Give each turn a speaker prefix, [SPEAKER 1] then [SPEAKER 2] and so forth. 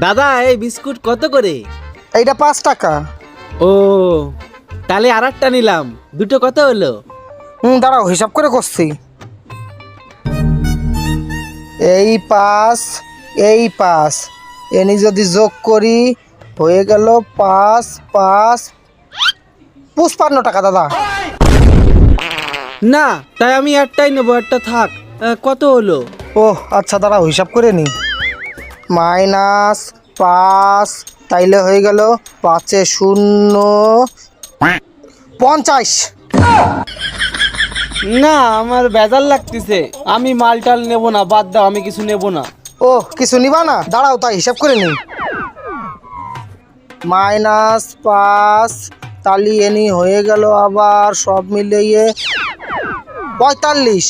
[SPEAKER 1] দাদা এই বিস্কুট কত করে?
[SPEAKER 2] এইটা 5 টাকা।
[SPEAKER 1] ও তাহলে আর একটা নিলাম, দুটো কত হলো?
[SPEAKER 2] দাঁড়াও হিসাব করে করছি। এই 5 এই 5 এনি যদি যোগ করি হয়ে গেল 5 5 55 টাকা দাদা।
[SPEAKER 1] না তাই আমি একটাই নেবো, একটা থাক। কত হলো?
[SPEAKER 2] ও আচ্ছা দাঁড়াও হিসাব করে নি। -5 তাইলে হয়ে গেল 5 এ 0 50।
[SPEAKER 1] না আমার বেজার লাগতেছে, আমি মালটাল নেবো না, বাদ দাও, আমি কিছু নেবো না।
[SPEAKER 2] ও কিছু নিবা না? দাঁড়াও তাই হিসাব করে নি। -5 তালি এনি হয়ে গেল আবার সব মিলিয়ে 45।